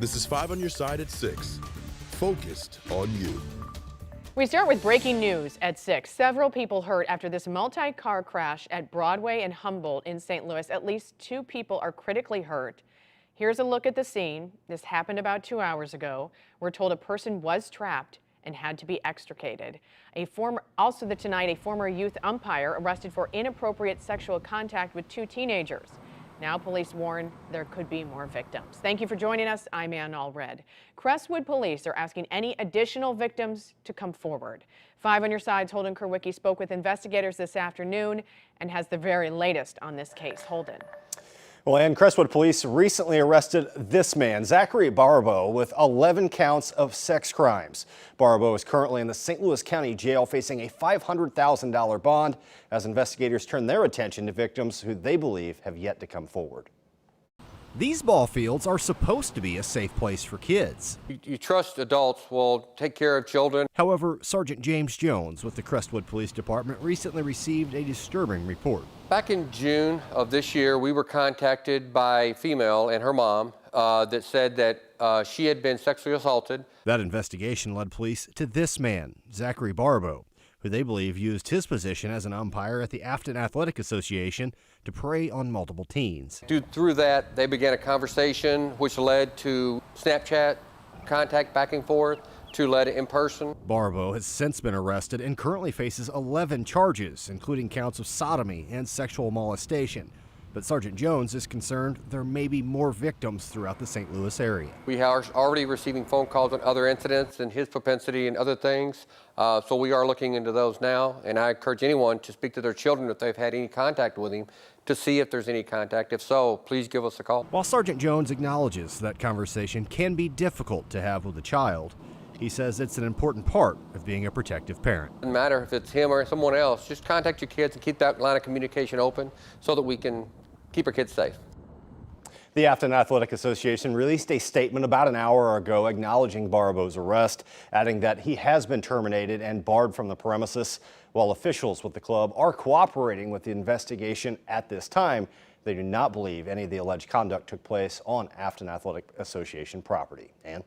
This is 5 on your side at 6. Focused on you. We start with breaking news at 6. Several people hurt after this multi-car crash at Broadway and Humboldt in St. Louis. At least 2 people are critically hurt. Here's a look at the scene. This happened about 2 hours ago. We're told a person was trapped and had to be extricated. Also tonight, a former youth umpire arrested for inappropriate sexual contact with 2 teenagers. Now police warn there could be more victims. Thank you for joining us. I'm Ann Allred. Crestwood police are asking any additional victims to come forward. 5 on your side's Holden Kerwicki spoke with investigators this afternoon and has the very latest on this case. Holden. Well, and Crestwood police recently arrested this man, Zachary Barbeau, with 11 counts of sex crimes. Barbeau is currently in the St. Louis County Jail facing a $500,000 bond as investigators turn their attention to victims who they believe have yet to come forward. These ball fields are supposed to be a safe place for kids. You trust adults will take care of children. However, Sergeant James Jones with the Crestwood Police Department recently received a disturbing report. Back in June of this year, we were contacted by a female and her mom that said that she had been sexually assaulted. That investigation led police to this man, Zachary Barbeau, who they believe used his position as an umpire at the Afton Athletic Association to prey on multiple teens. Through that, they began a conversation which led to Snapchat contact back and forth, to led in person. Barbeau has since been arrested and currently faces 11 charges, including counts of sodomy and sexual molestation. But Sergeant Jones is concerned there may be more victims throughout the St. Louis area. We are already receiving phone calls on other incidents and his propensity and other things. So we are looking into those now. And I encourage anyone to speak to their children if they've had any contact with him to see if there's any contact. If so, please give us a call. While Sergeant Jones acknowledges that conversation can be difficult to have with a child, he says it's an important part of being a protective parent. Doesn't matter if it's him or someone else, just contact your kids and keep that line of communication open so that we can keep our kids safe. The Afton Athletic Association released a statement about an hour ago acknowledging Barbeau's arrest, adding that he has been terminated and barred from the premises. While officials with the club are cooperating with the investigation at this time, they do not believe any of the alleged conduct took place on Afton Athletic Association property. Ann?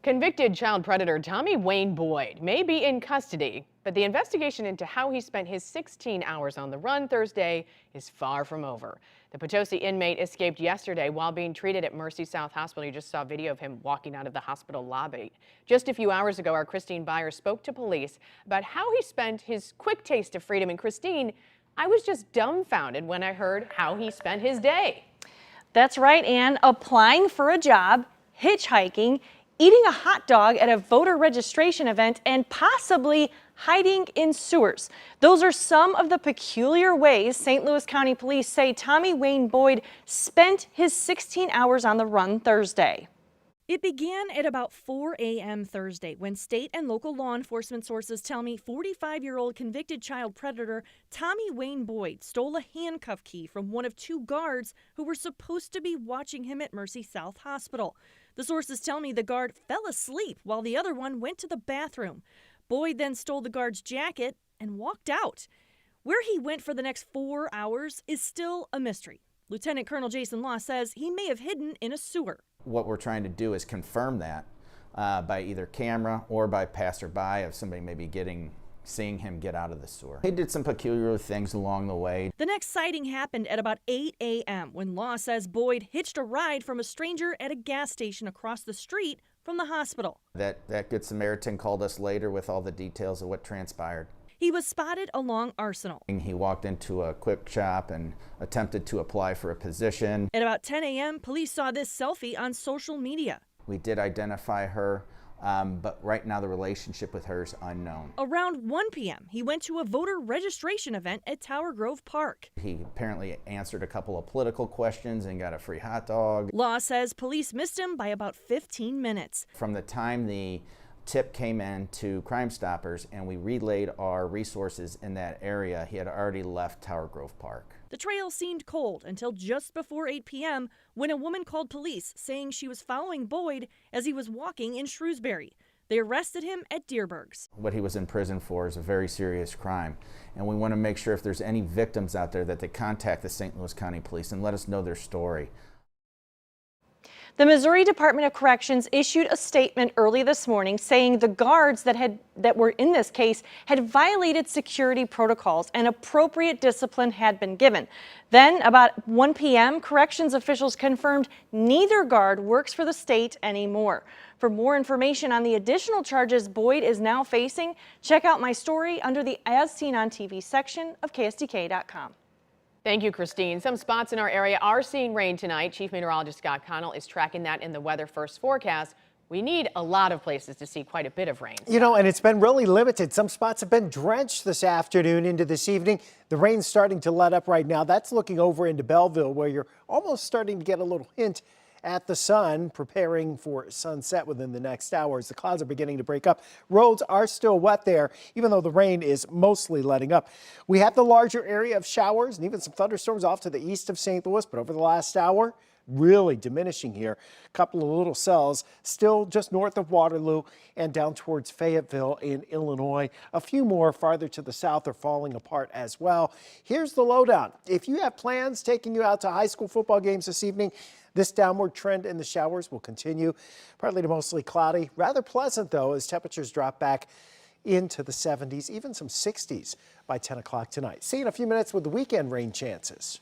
Convicted child predator Tommy Wayne Boyd may be in custody, but the investigation into how he spent his 16 hours on the run Thursday is far from over. The Potosi inmate escaped yesterday while being treated at Mercy South Hospital. You just saw video of him walking out of the hospital lobby. Just a few hours ago, our Christine Byers spoke to police about how he spent his quick taste of freedom. And Christine, I was just dumbfounded when I heard how he spent his day. That's right, Ann. Applying for a job, hitchhiking, eating a hot dog at a voter registration event, and possibly hiding in sewers. Those are some of the peculiar ways St. Louis County Police say Tommy Wayne Boyd spent his 16 hours on the run Thursday. It began at about 4 a.m. Thursday when state and local law enforcement sources tell me 45-year-old convicted child predator Tommy Wayne Boyd stole a handcuff key from one of 2 guards who were supposed to be watching him at Mercy South Hospital. The sources tell me the guard fell asleep while the other one went to the bathroom. Boyd then stole the guard's jacket and walked out. Where he went for the next 4 hours is still a mystery. Lieutenant Colonel Jason Law says he may have hidden in a sewer. What we're trying to do is confirm that by either camera or by passerby of somebody maybe seeing him get out of the sewer. He did some peculiar things along the way. The next sighting happened at about 8 a.m. when Law says Boyd hitched a ride from a stranger at a gas station across the street from the hospital. That Good Samaritan called us later with all the details of what transpired. He was spotted along Arsenal. He walked into a quick shop and attempted to apply for a position. At about 10 a.m., police saw this selfie on social media. We did identify her, but right now the relationship with her is unknown. Around 1 p.m., he went to a voter registration event at Tower Grove Park. He apparently answered a couple of political questions and got a free hot dog. Law says police missed him by about 15 minutes. From the time the tip came in to Crime Stoppers and we relayed our resources in that area, he had already left Tower Grove Park. The trail seemed cold until just before 8 p.m. when a woman called police saying she was following Boyd as he was walking in Shrewsbury. They arrested him at Deerbergs. What he was in prison for is a very serious crime, and we want to make sure if there's any victims out there that they contact the St. Louis County Police and let us know their story. The Missouri Department of Corrections issued a statement early this morning saying the guards that were in this case had violated security protocols and appropriate discipline had been given. Then, about 1 p.m., corrections officials confirmed neither guard works for the state anymore. For more information on the additional charges Boyd is now facing, check out my story under the As Seen on TV section of KSDK.com. Thank you, Christine. Some spots in our area are seeing rain tonight. Chief Meteorologist Scott Connell is tracking that in the Weather First forecast. We need a lot of places to see quite a bit of rain. You know, and it's been really limited. Some spots have been drenched this afternoon into this evening. The rain's starting to let up right now. That's looking over into Belleville, where you're almost starting to get a little hint at the sun, preparing for sunset within the next hours. The clouds are beginning to break up. Roads are still wet there, even though the rain is mostly letting up. We have the larger area of showers and even some thunderstorms off to the east of St. Louis, but over the last hour, really diminishing here. A couple of little cells still just north of Waterloo and down towards Fayetteville in Illinois. A few more farther to the south are falling apart as well. Here's the lowdown. If you have plans taking you out to high school football games this evening, this downward trend in the showers will continue. Partly to mostly cloudy. Rather pleasant, though, as temperatures drop back into the 70s, even some 60s by 10 o'clock tonight. See you in a few minutes with the weekend rain chances.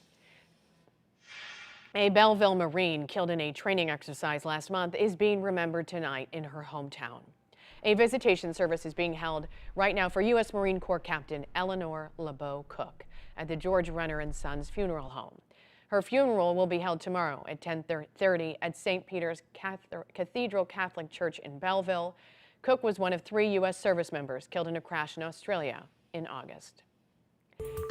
A Belleville Marine killed in a training exercise last month is being remembered tonight in her hometown. A visitation service is being held right now for U.S. Marine Corps Captain Eleanor LeBeau Cook at the George Renner and Sons Funeral Home. Her funeral will be held tomorrow at 10:30 at St. Peter's Cathedral Catholic Church in Belleville. Cook was one of 3 U.S. service members killed in a crash in Australia in August.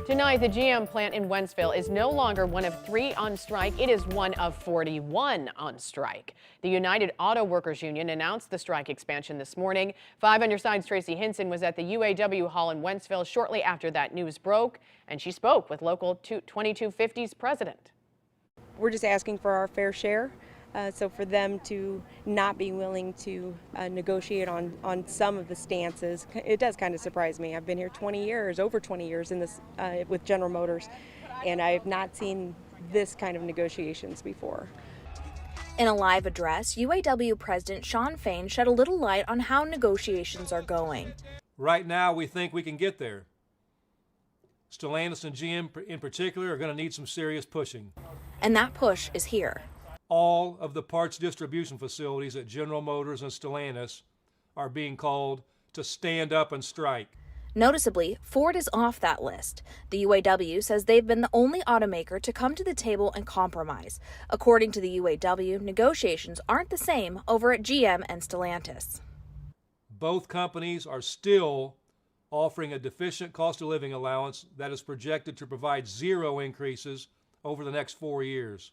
Tonight, the GM plant in Wentzville is no longer one of 3 on strike. It is one of 41 on strike. The United Auto Workers Union announced the strike expansion this morning. 5 on your side's Tracy Hinson was at the UAW hall in Wentzville shortly after that news broke, and she spoke with Local 2250's president. We're just asking for our fair share. So for them to not be willing to negotiate on some of the stances, it does kind of surprise me. I've been here 20 years, over 20 years in this with General Motors, and I have not seen this kind of negotiations before. In a live address, UAW President Shawn Fain shed a little light on how negotiations are going. Right now, we think we can get there. Stellantis and GM in particular are going to need some serious pushing. And that push is here. All of the parts distribution facilities at General Motors and Stellantis are being called to stand up and strike. Noticeably, Ford is off that list. The UAW says they've been the only automaker to come to the table and compromise. According to the UAW, negotiations aren't the same over at GM and Stellantis. Both companies are still offering a deficient cost of living allowance that is projected to provide 0 increases over the next 4 years.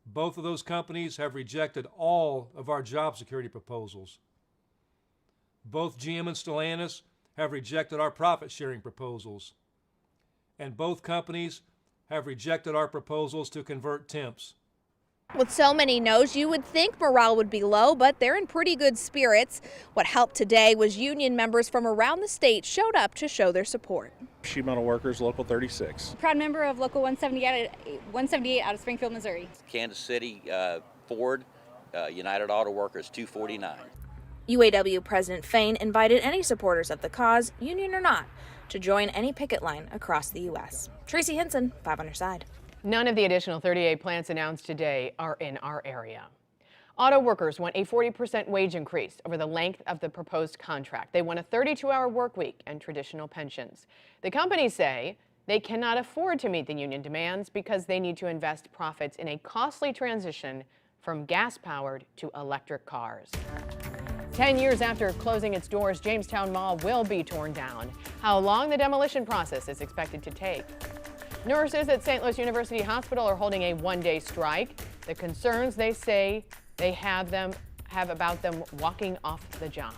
Both of those companies have rejected all of our job security proposals. Both GM and Stellantis have rejected our profit-sharing proposals. And both companies have rejected our proposals to convert temps. With so many no's, you would think morale would be low, but they're in pretty good spirits. What helped today was union members from around the state showed up to show their support. Sheet metal workers, Local 36. Proud member of Local 178 out of Springfield, Missouri. Kansas City, Ford, United Auto Workers, 249. UAW President Fain invited any supporters of the cause, union or not, to join any picket line across the U.S. Tracy Hinson, 5 on your side. None of the additional 38 plants announced today are in our area. Auto workers want a 40% wage increase over the length of the proposed contract. They want a 32-hour work week and traditional pensions. The companies say they cannot afford to meet the union demands because they need to invest profits in a costly transition from gas-powered to electric cars. 10 years after closing its doors, Jamestown Mall will be torn down. How long the demolition process is expected to take. Nurses at St. Louis University Hospital are holding a one-day strike. The concerns they say they have about them walking off the job.